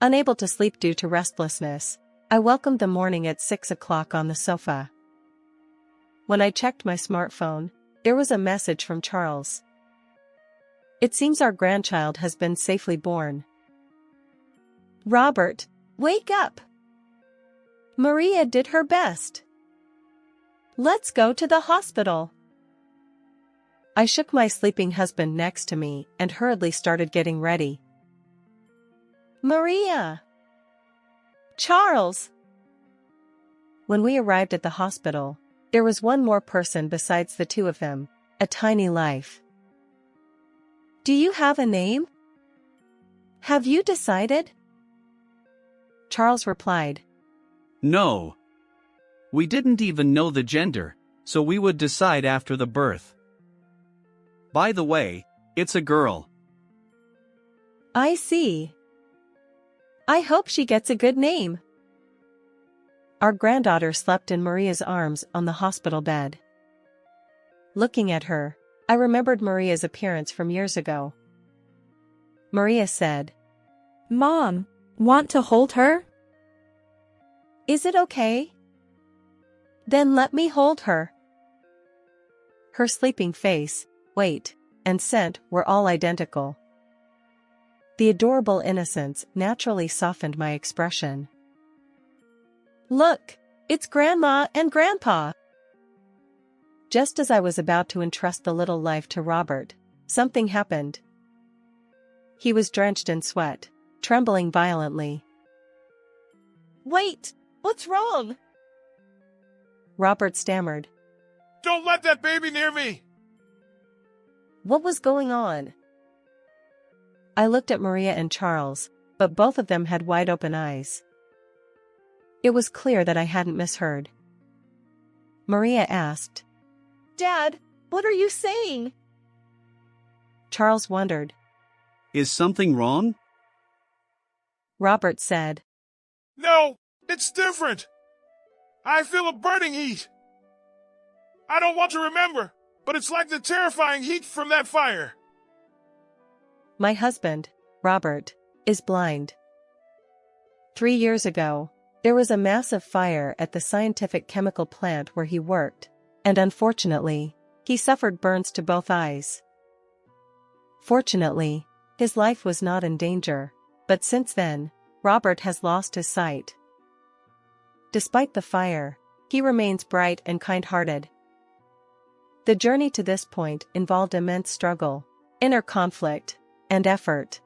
Unable to sleep due to restlessness, I welcomed the morning at 6 o'clock on the sofa. When I checked my smartphone, there was a message from Charles. It seems our grandchild has been safely born. Robert, wake up! Maria did her best. Let's go to the hospital. I shook my sleeping husband next to me and hurriedly started getting ready. Maria! Charles! When we arrived at the hospital, there was one more person besides the two of them, a tiny life. Do you have a name? Have you decided? Charles replied. No. We didn't even know the gender, so we would decide after the birth. By the way, it's a girl. I see. I hope she gets a good name. Our granddaughter slept in Maria's arms on the hospital bed. Looking at her, I remembered Maria's appearance from years ago. Maria said, Mom, want to hold her? Is it okay? Then let me hold her. Her sleeping face, weight, and scent were all identical. The adorable innocence naturally softened my expression. Look, it's Grandma and Grandpa. Just as I was about to entrust the little life to Robert, something happened. He was drenched in sweat, trembling violently. Wait, what's wrong? Robert stammered. Don't let that baby near me! What was going on? I looked at Maria and Charles, but both of them had wide-open eyes. It was clear that I hadn't misheard. Maria asked, Dad, what are you saying? Charles wondered. Is something wrong? Robert said, No, it's different. I feel a burning heat. I don't want to remember, but it's like the terrifying heat from that fire. My husband, Robert, is blind. 3 years ago, there was a massive fire at the scientific chemical plant where he worked, and unfortunately, he suffered burns to both eyes. Fortunately, his life was not in danger, but since then, Robert has lost his sight. Despite the fire, he remains bright and kind-hearted. The journey to this point involved immense struggle, inner conflict, and effort.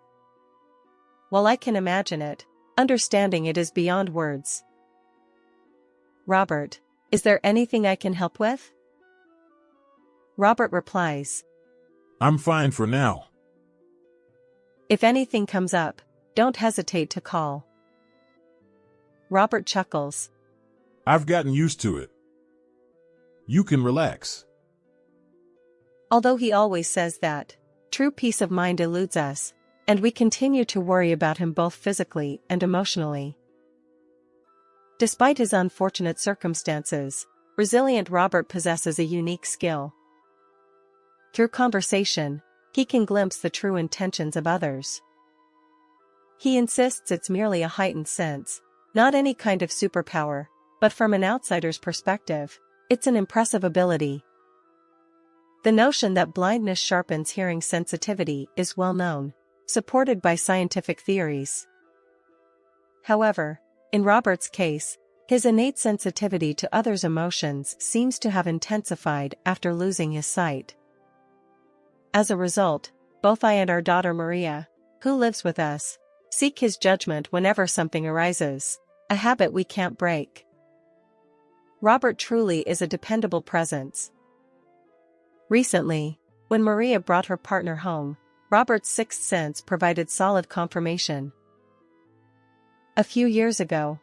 While I can imagine it, understanding it is beyond words. Robert, is there anything I can help with? Robert replies, I'm fine for now. If anything comes up, don't hesitate to call. Robert chuckles. I've gotten used to it. You can relax. Although he always says that, true peace of mind eludes us, and we continue to worry about him both physically and emotionally. Despite his unfortunate circumstances, resilient Robert possesses a unique skill. Through conversation, he can glimpse the true intentions of others. He insists it's merely a heightened sense, not any kind of superpower, but from an outsider's perspective, it's an impressive ability. The notion that blindness sharpens hearing sensitivity is well known, supported by scientific theories. However, in Robert's case, his innate sensitivity to others' emotions seems to have intensified after losing his sight. As a result, both I and our daughter Maria, who lives with us, seek his judgment whenever something arises, a habit we can't break. Robert truly is a dependable presence. Recently, when Maria brought her partner home, Robert's sixth sense provided solid confirmation. A few years ago.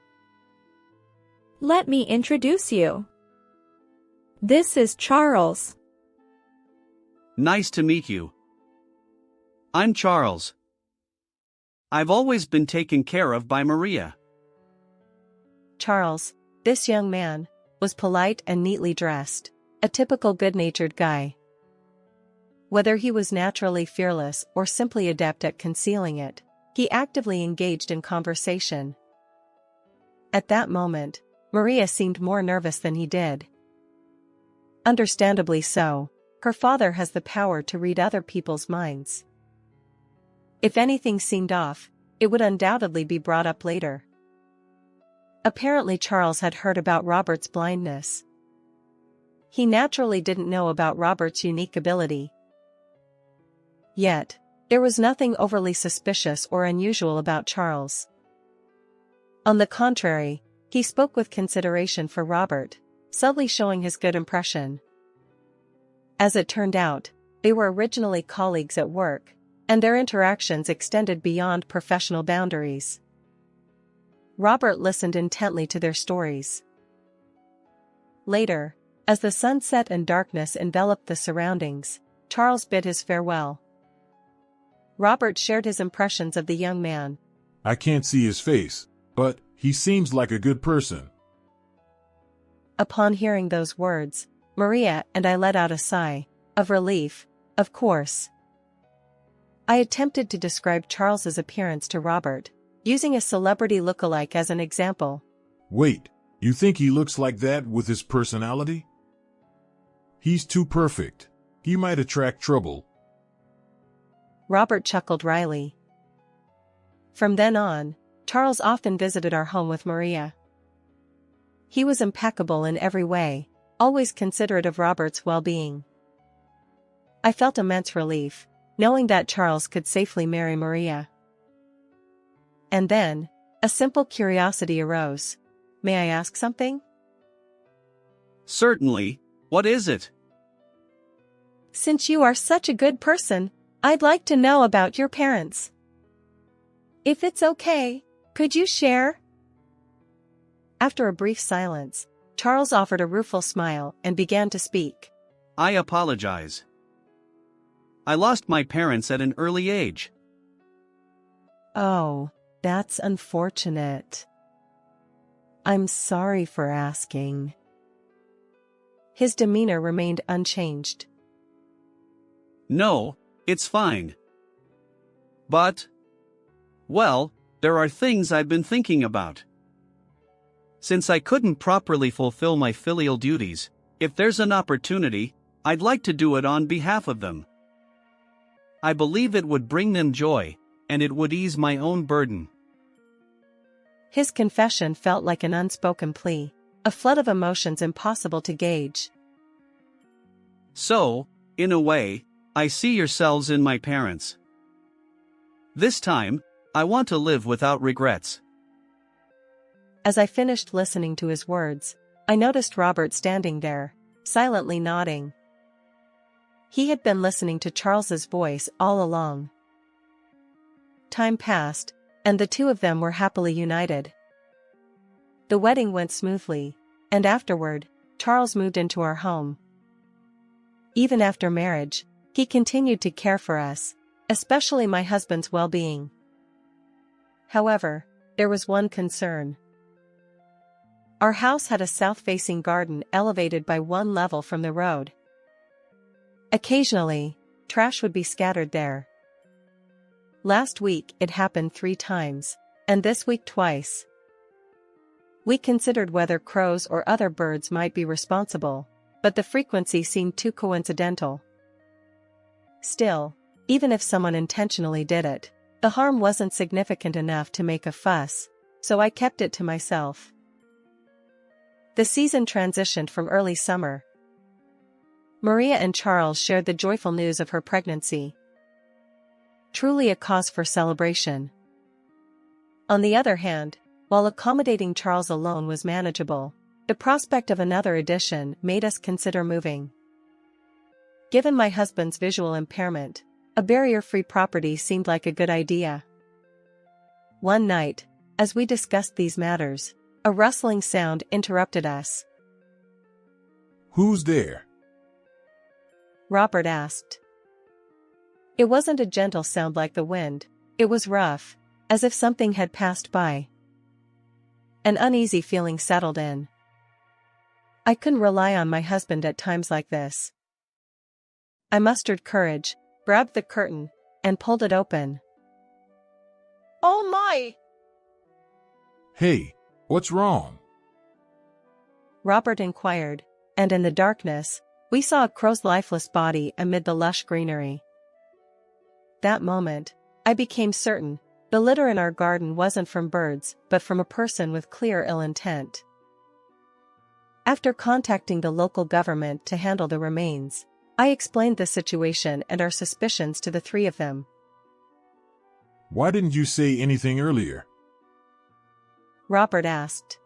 Let me introduce you. This is Charles. Nice to meet you. I'm Charles. I've always been taken care of by Maria. Charles, this young man, was polite and neatly dressed, a typical good-natured guy. Whether he was naturally fearless or simply adept at concealing it, He actively engaged in conversation. At that moment, Maria seemed more nervous than he did. Understandably so. Her father has the power to read other people's minds. If anything seemed off, it would undoubtedly be brought up later. Apparently Charles had heard about Robert's blindness. He naturally didn't know about Robert's unique ability. Yet, there was nothing overly suspicious or unusual about Charles. On the contrary, he spoke with consideration for Robert, subtly showing his good impression. As it turned out, they were originally colleagues at work, and their interactions extended beyond professional boundaries. Robert listened intently to their stories. Later, as the sun set and darkness enveloped the surroundings, Charles bid his farewell. Robert shared his impressions of the young man. I can't see his face, but he seems like a good person. Upon hearing those words, Maria and I let out a sigh of relief. Of course. I attempted to describe Charles's appearance to Robert, using a celebrity look-alike as an example. Wait, you think he looks like that with his personality? He's too perfect. He might attract trouble. Robert chuckled wryly. From then on, Charles often visited our home with Maria. He was impeccable in every way, always considerate of Robert's well-being. I felt immense relief, knowing that Charles could safely marry Maria. And then, a simple curiosity arose. May I ask something? Certainly. What is it? Since you are such a good person, I'd like to know about your parents. If it's okay, could you share? After a brief silence, Charles offered a rueful smile and began to speak. I apologize. I lost my parents at an early age. Oh, that's unfortunate. I'm sorry for asking. His demeanor remained unchanged. No, it's fine. But, well, there are things I've been thinking about. Since I couldn't properly fulfill my filial duties, if there's an opportunity, I'd like to do it on behalf of them. I believe it would bring them joy, and it would ease my own burden. His confession felt like an unspoken plea, a flood of emotions impossible to gauge. So, in a way, I see yourselves in my parents. This time, I want to live without regrets. As I finished listening to his words, I noticed Robert standing there, silently nodding. He had been listening to Charles's voice all along. Time passed, and the two of them were happily united. The wedding went smoothly, and afterward, Charles moved into our home. Even after marriage, he continued to care for us, especially my husband's well-being. However, there was one concern. Our house had a south-facing garden elevated by one level from the road. Occasionally, trash would be scattered there. Last week it happened 3 times, and this week twice. We considered whether crows or other birds might be responsible, but the frequency seemed too coincidental. Still, even if someone intentionally did it, the harm wasn't significant enough to make a fuss, so I kept it to myself. The season transitioned from early summer. Maria and Charles shared the joyful news of her pregnancy. Truly a cause for celebration. On the other hand, while accommodating Charles alone was manageable, the prospect of another addition made us consider moving. Given my husband's visual impairment, a barrier-free property seemed like a good idea. One night, as we discussed these matters, a rustling sound interrupted us. Who's there? Robert asked. It wasn't a gentle sound like the wind, it was rough, as if something had passed by. An uneasy feeling settled in. I couldn't rely on my husband at times like this. I mustered courage, grabbed the curtain, and pulled it open. Oh my! Hey, what's wrong? Robert inquired, and in the darkness, we saw a crow's lifeless body amid the lush greenery. That moment, I became certain the litter in our garden wasn't from birds but from a person with clear ill intent. After contacting the local government to handle the remains, I explained the situation and our suspicions to the three of them. Why didn't you say anything earlier? Robert asked.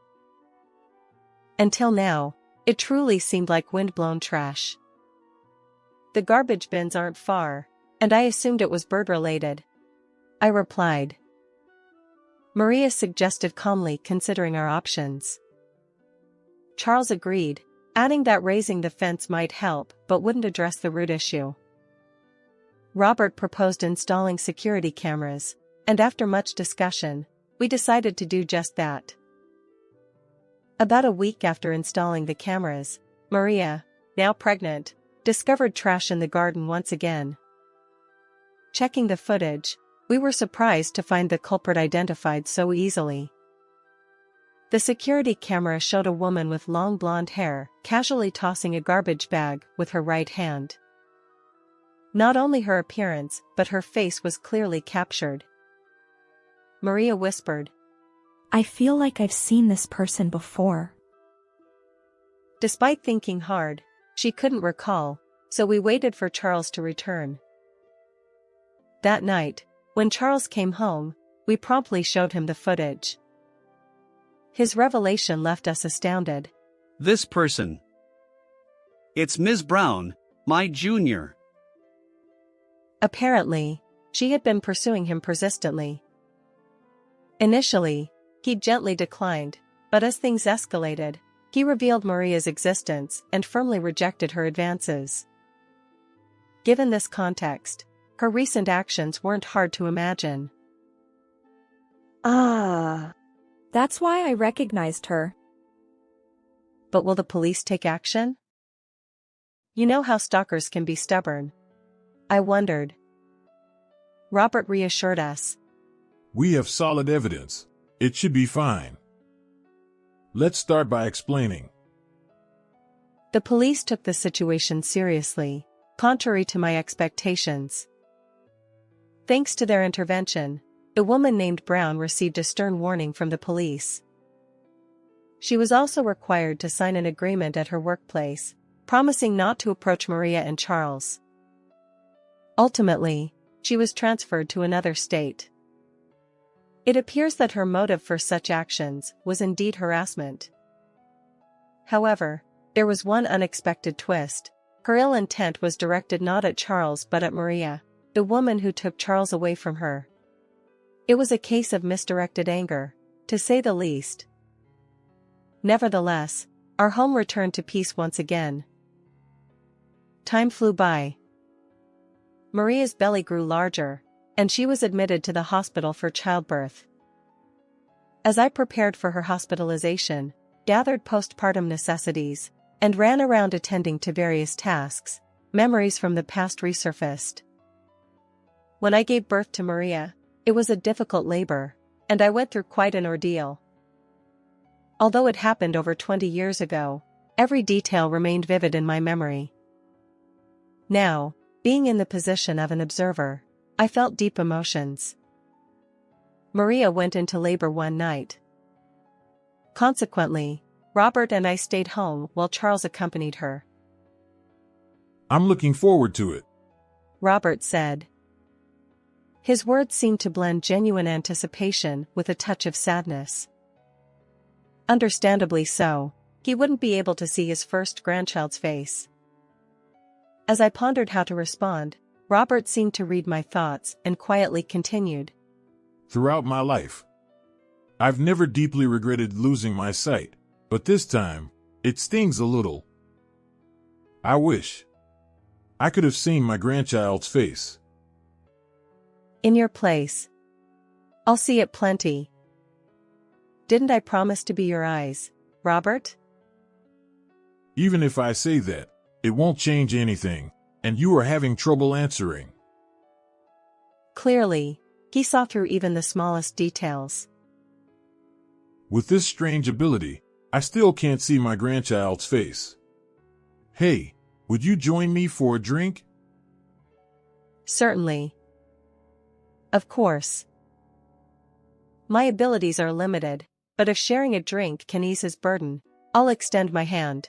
Until now, it truly seemed like wind-blown trash. The garbage bins aren't far, and I assumed it was bird-related. I replied. Maria suggested calmly, considering our options. Charles agreed, adding that raising the fence might help but wouldn't address the root issue. Robert proposed installing security cameras, and after much discussion, we decided to do just that. About a week after installing the cameras, Maria, now pregnant, discovered trash in the garden once again. Checking the footage, we were surprised to find the culprit identified so easily. The security camera showed a woman with long blonde hair casually tossing a garbage bag with her right hand. Not only her appearance but her face was clearly captured. Maria whispered, I feel like I've seen this person before. Despite thinking hard, she couldn't recall, so we waited for Charles to return. That night, when Charles came home, we promptly showed him the footage. His revelation left us astounded. This person. It's Ms. Brown, my junior. Apparently, she had been pursuing him persistently. Initially, he gently declined, but as things escalated, he revealed Maria's existence and firmly rejected her advances. Given this context, her recent actions weren't hard to imagine. That's why I recognized her. But will the police take action? You know how stalkers can be stubborn. I wondered. Robert reassured us. We have solid evidence. It should be fine. Let's start by explaining. The police took the situation seriously, contrary to my expectations. Thanks to their intervention, the woman named Brown received a stern warning from the police. She was also required to sign an agreement at her workplace, promising not to approach Maria and Charles. Ultimately, she was transferred to another state. It appears that her motive for such actions was indeed harassment. However, there was one unexpected twist. Her ill intent was directed not at Charles but at Maria, the woman who took Charles away from her. It was a case of misdirected anger, to say the least. Nevertheless, our home returned to peace once again. Time flew by. Maria's belly grew larger, and she was admitted to the hospital for childbirth. As I prepared for her hospitalization, gathered postpartum necessities, and ran around attending to various tasks, memories from the past resurfaced. When I gave birth to Maria, it was a difficult labor, and I went through quite an ordeal. Although it happened over 20 years ago, every detail remained vivid in my memory. Now, being in the position of an observer, I felt deep emotions. Maria went into labor one night. Consequently, Robert and I stayed home while Charles accompanied her. I'm looking forward to it, Robert said. His words seemed to blend genuine anticipation with a touch of sadness. Understandably so, he wouldn't be able to see his first grandchild's face. As I pondered how to respond, Robert seemed to read my thoughts and quietly continued. Throughout my life, I've never deeply regretted losing my sight, but this time, it stings a little. I wish I could have seen my grandchild's face. In your place. I'll see it plenty. Didn't I promise to be your eyes, Robert? Even if I say that, it won't change anything, and you are having trouble answering. Clearly, He saw through even the smallest details. With this strange ability, I still can't see my grandchild's face. Hey, would you join me for a drink? Certainly. Of course. My abilities are limited, but if sharing a drink can ease his burden, I'll extend my hand.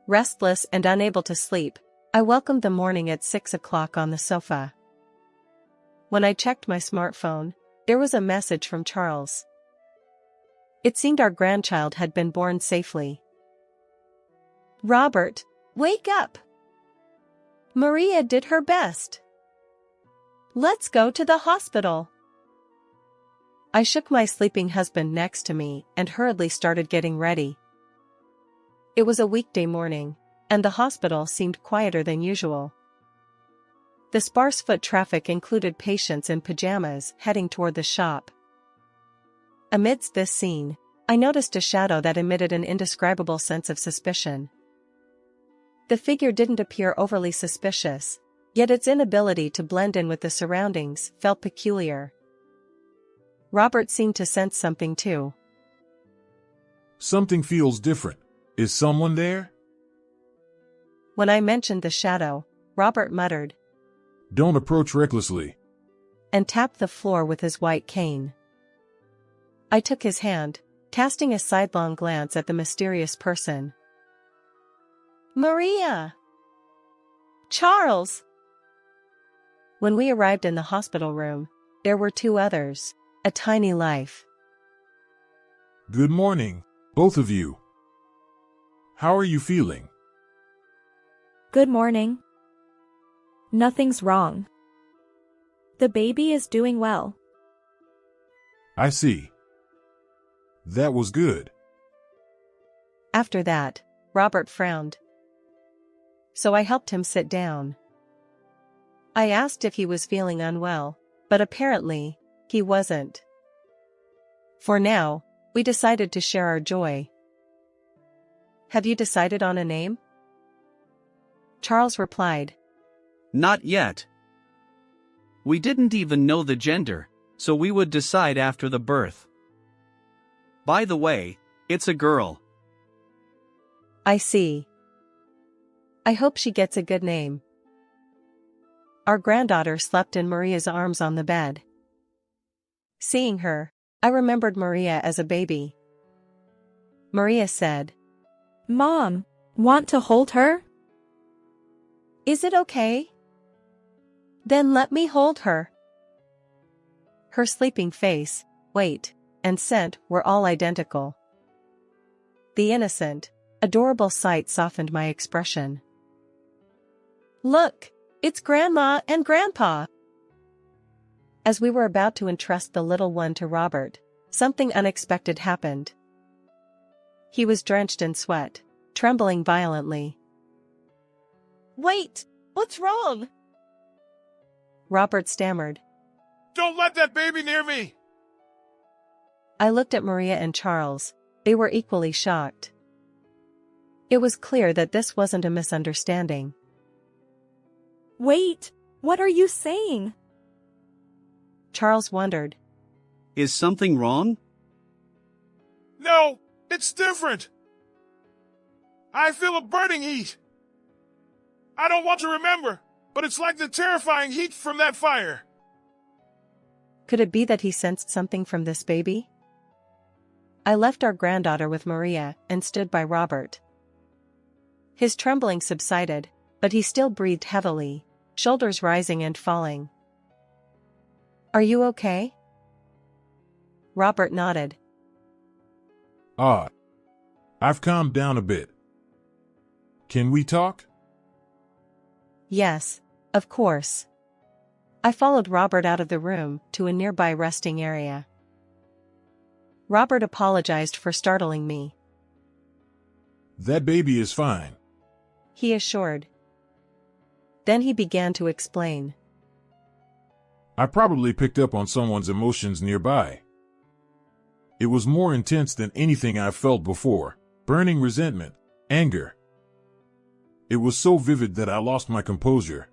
Restless and unable to sleep, I welcomed the morning at 6 o'clock on the sofa. When I checked my smartphone, there was a message from Charles. It seemed our grandchild had been born safely. Robert, wake up! Maria did her best. Let's go to the hospital. I shook my sleeping husband next to me and hurriedly started getting ready. It was a weekday morning, and the hospital seemed quieter than usual. The sparse foot traffic included patients in pajamas heading toward the shop. Amidst this scene, I noticed a shadow that emitted an indescribable sense of suspicion. The figure didn't appear overly suspicious, yet its inability to blend in with the surroundings felt peculiar. Robert seemed to sense something too. Something feels different. Is someone there? When I mentioned the shadow, Robert muttered, Don't approach recklessly, and tapped the floor with his white cane. I took his hand, casting a sidelong glance at the mysterious person. Maria! Charles! When we arrived in the hospital room, there were two others, a tiny life. Good morning, both of you. How are you feeling? Good morning. Nothing's wrong. The baby is doing well. I see. That was good. After that, Robert frowned. So I helped him sit down. I asked if he was feeling unwell, but apparently, he wasn't. For now, we decided to share our joy. Have you decided on a name? Charles replied. Not yet. We didn't even know the gender, so we would decide after the birth. By the way, it's a girl. I see. I hope she gets a good name. Our granddaughter slept in Maria's arms on the bed. Seeing her, I remembered Maria as a baby. Maria said, Mom, want to hold her? Is it okay? Then let me hold her. Her sleeping face, weight, and scent were all identical. The innocent, adorable sight softened my expression. Look, it's Grandma and Grandpa. As we were about to entrust the little one to Robert, something unexpected happened. He was drenched in sweat, trembling violently. Wait, what's wrong? Robert stammered. Don't let that baby near me! I looked at Maria and Charles. They were equally shocked. It was clear that this wasn't a misunderstanding. Wait, what are you saying? Charles wondered. Is something wrong? No, it's different. I feel a burning heat. I don't want to remember, but it's like the terrifying heat from that fire. Could it be that he sensed something from this baby? I left our granddaughter with Maria and stood by Robert. His trembling subsided, but he still breathed heavily, shoulders rising and falling. Are you okay? Robert nodded. I've calmed down a bit. Can we talk? Yes, of course. I followed Robert out of the room to a nearby resting area. Robert apologized for startling me. That baby is fine. He assured. Then he began to explain. I probably picked up on someone's emotions nearby. It was more intense than anything I've felt before. Burning resentment, anger. It was so vivid that I lost my composure.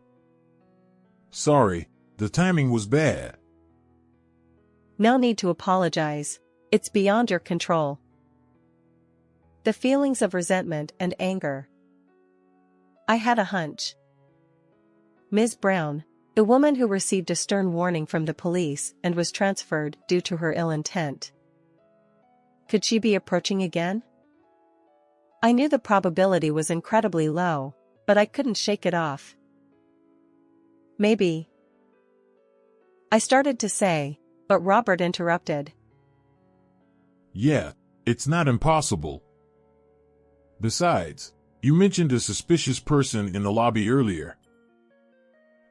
Sorry, The timing was bad. No need to apologize. It's beyond your control. The feelings of resentment and anger. I had a hunch. Ms. Brown, the woman who received a stern warning from the police and was transferred due to her ill intent. Could she be approaching again? I knew the probability was incredibly low, but I couldn't shake it off. Maybe. I started to say, but Robert interrupted. Yeah, it's not impossible. Besides, you mentioned a suspicious person in the lobby earlier.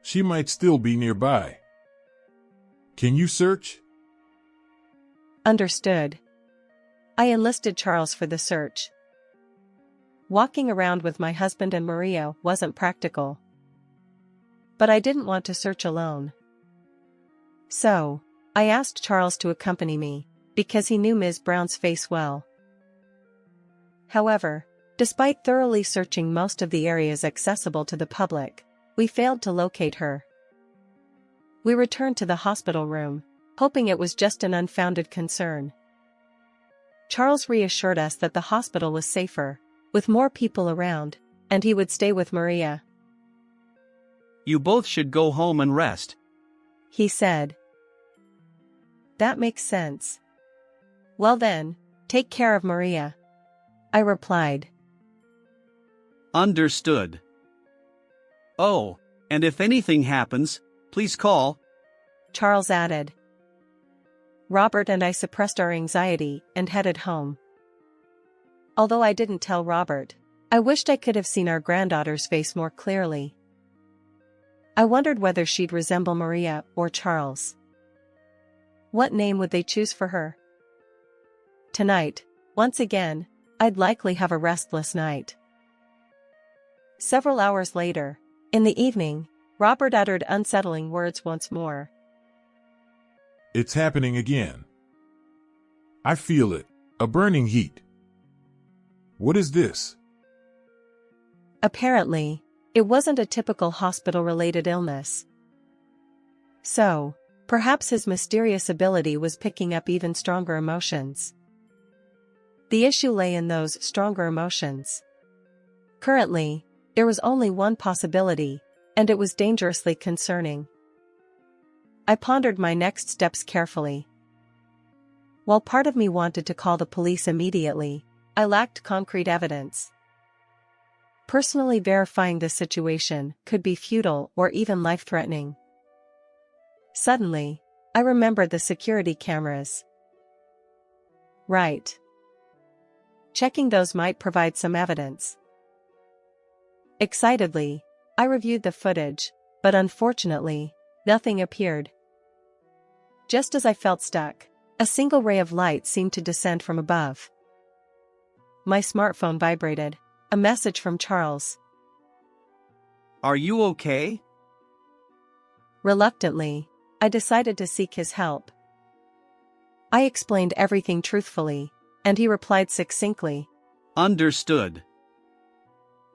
She might still be nearby. Can you search? Understood. I enlisted Charles for the search. Walking around with my husband and Maria wasn't practical. But I didn't want to search alone. So, I asked Charles to accompany me, because he knew Ms. Brown's face well. However, despite thoroughly searching most of the areas accessible to the public, we failed to locate her. We returned to the hospital room, hoping it was just an unfounded concern. Charles reassured us that the hospital was safer, with more people around, and he would stay with Maria. You both should go home and rest, he said. That makes sense. Well then, take care of Maria, I replied. Understood. Oh, and if anything happens, please call, Charles added. Robert and I suppressed our anxiety and headed home. Although I didn't tell Robert, I wished I could have seen our granddaughter's face more clearly. I wondered whether she'd resemble Maria or Charles. What name would they choose for her? Tonight, once again, I'd likely have a restless night. Several hours later, in the evening, Robert uttered unsettling words once more. It's happening again. I feel it, a burning heat. What is this? Apparently, it wasn't a typical hospital-related illness. So, perhaps his mysterious ability was picking up even stronger emotions. The issue lay in those stronger emotions. Currently, there was only one possibility, and it was dangerously concerning. I pondered my next steps carefully. While part of me wanted to call the police immediately, I lacked concrete evidence. Personally verifying the situation could be futile or even life-threatening. Suddenly, I remembered the security cameras. Right. Checking those might provide some evidence. Excitedly, I reviewed the footage, but unfortunately, nothing appeared. Just as I felt stuck, a single ray of light seemed to descend from above. My smartphone vibrated. A message from Charles. Are you okay? Reluctantly, I decided to seek his help. I explained everything truthfully, and he replied succinctly. Understood.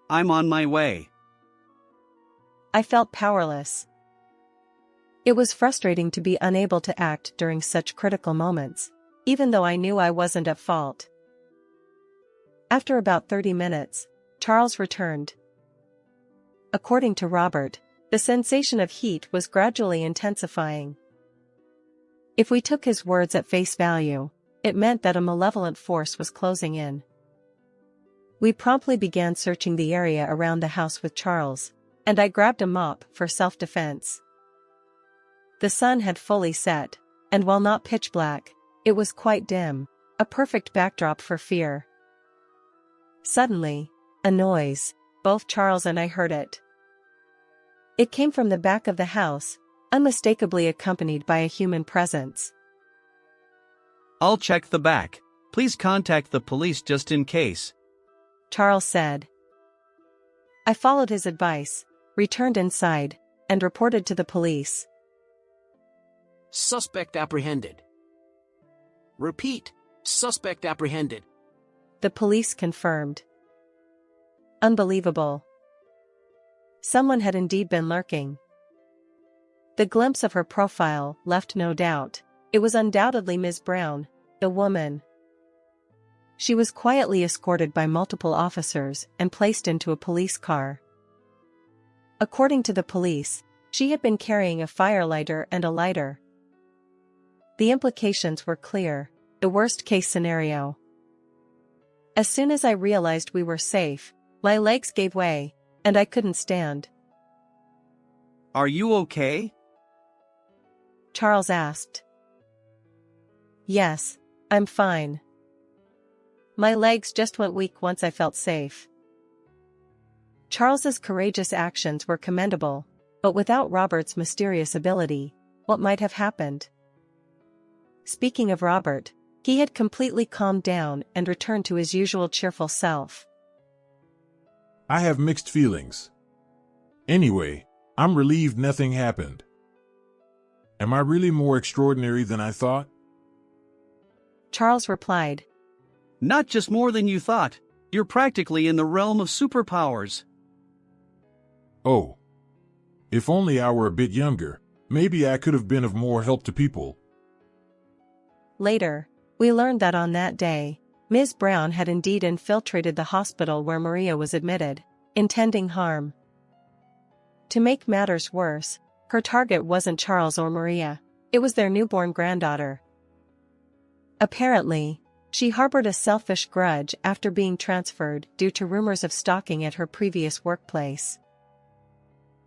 I'm on my way. I felt powerless. It was frustrating to be unable to act during such critical moments, even though I knew I wasn't at fault. After about 30 minutes, Charles returned. According to Robert, the sensation of heat was gradually intensifying. If we took his words at face value, it meant that a malevolent force was closing in. We promptly began searching the area around the house with Charles, and I grabbed a mop for self-defense. The sun had fully set, and while not pitch black, it was quite dim, a perfect backdrop for fear. Suddenly, a noise, both Charles and I heard it. It came from the back of the house, unmistakably accompanied by a human presence. I'll check the back. Please contact the police just in case, Charles said. I followed his advice, returned inside, and reported to the police. Suspect apprehended. Repeat, suspect apprehended. The police confirmed. Unbelievable. Someone had indeed been lurking. The glimpse of her profile left no doubt. It was undoubtedly Ms. Brown, a woman. She was quietly escorted by multiple officers and placed into a police car. According to the police, she had been carrying a firelighter and a lighter. The implications were clear, the worst-case scenario. As soon as I realized we were safe, my legs gave way, and I couldn't stand. Are you okay? Charles asked. Yes, I'm fine. My legs just went weak once I felt safe. Charles's courageous actions were commendable, but without Robert's mysterious ability, what might have happened? Speaking of Robert, he had completely calmed down and returned to his usual cheerful self. I have mixed feelings. Anyway, I'm relieved nothing happened. Am I really more extraordinary than I thought? Charles replied. Not just more than you thought. You're practically in the realm of superpowers. Oh. If only I were a bit younger, maybe I could have been of more help to people. Later, we learned that on that day, Ms. Brown had indeed infiltrated the hospital where Maria was admitted, intending harm. To make matters worse, her target wasn't Charles or Maria, it was their newborn granddaughter. Apparently, she harbored a selfish grudge after being transferred due to rumors of stalking at her previous workplace.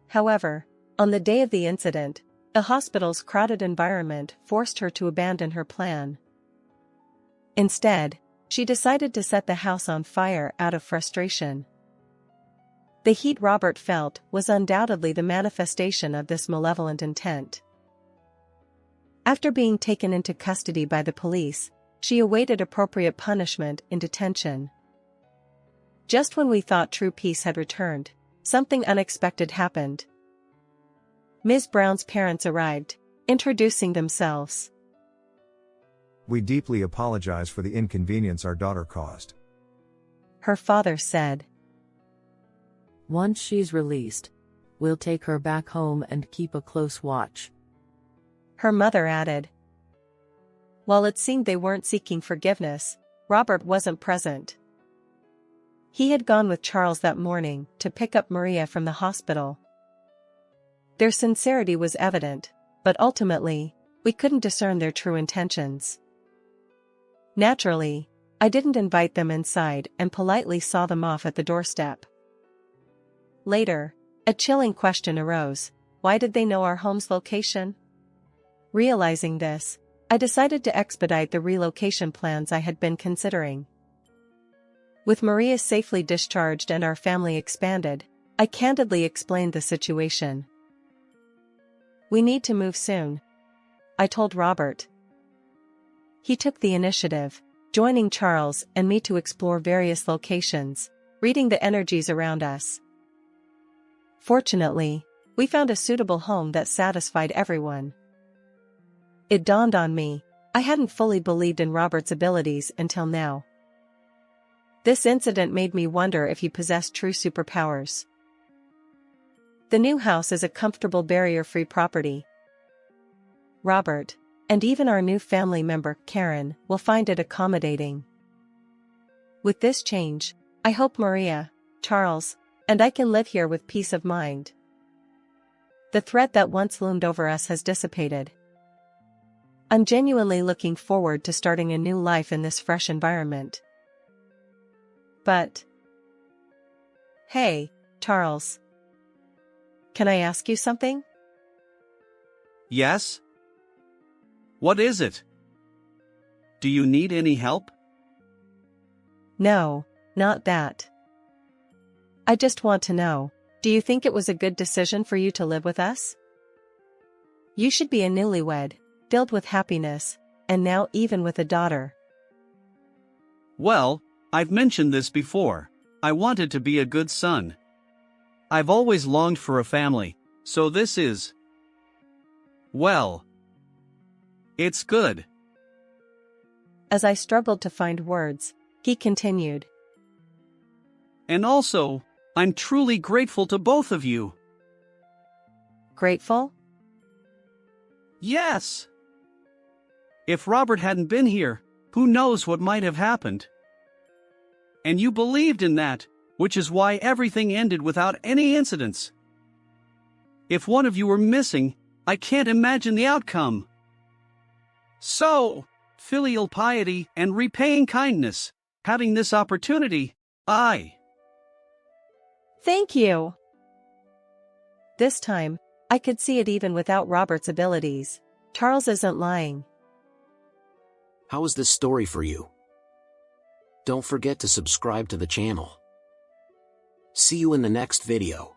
However, on the day of the incident, the hospital's crowded environment forced her to abandon her plan. Instead, she decided to set the house on fire out of frustration. The heat Robert felt was undoubtedly the manifestation of this malevolent intent. After being taken into custody by the police, she awaited appropriate punishment in detention. Just when we thought true peace had returned, something unexpected happened. Ms. Brown's parents arrived, introducing themselves. We deeply apologize for the inconvenience our daughter caused. Her father said. Once she's released, we'll take her back home and keep a close watch. Her mother added. While it seemed they weren't seeking forgiveness, Robert wasn't present. He had gone with Charles that morning to pick up Maria from the hospital. Their sincerity was evident, but ultimately, we couldn't discern their true intentions. Naturally, I didn't invite them inside and politely saw them off at the doorstep. Later, a chilling question arose: why did they know our home's location? Realizing this, I decided to expedite the relocation plans I had been considering. With Maria safely discharged and our family expanded, I candidly explained the situation. We need to move soon, I told Robert. He took the initiative, joining Charles and me to explore various locations, reading the energies around us. Fortunately, we found a suitable home that satisfied everyone. It dawned on me, I hadn't fully believed in Robert's abilities until now. This incident made me wonder if he possessed true superpowers. The new house is a comfortable barrier-free property. Robert, and even our new family member, Karen, will find it accommodating. With this change, I hope Maria, Charles, and I can live here with peace of mind. The threat that once loomed over us has dissipated. I'm genuinely looking forward to starting a new life in this fresh environment. But... Hey, Charles. Can I ask you something? Yes? What is it? Do you need any help? No, not that. I just want to know, do you think it was a good decision for you to live with us? You should be a newlywed, filled with happiness, and now even with a daughter. Well, I've mentioned this before. I wanted to be a good son. I've always longed for a family, so this is... well... it's good. As I struggled to find words, he continued. And also, I'm truly grateful to both of you. Grateful? Yes! If Robert hadn't been here, who knows what might have happened? And you believed in that, which is why everything ended without any incidents. If one of you were missing, I can't imagine the outcome. So, filial piety and repaying kindness, having this opportunity, Thank you. This time, I could see it even without Robert's abilities. Charles isn't lying. How is this story for you? Don't forget to subscribe to the channel. See you in the next video.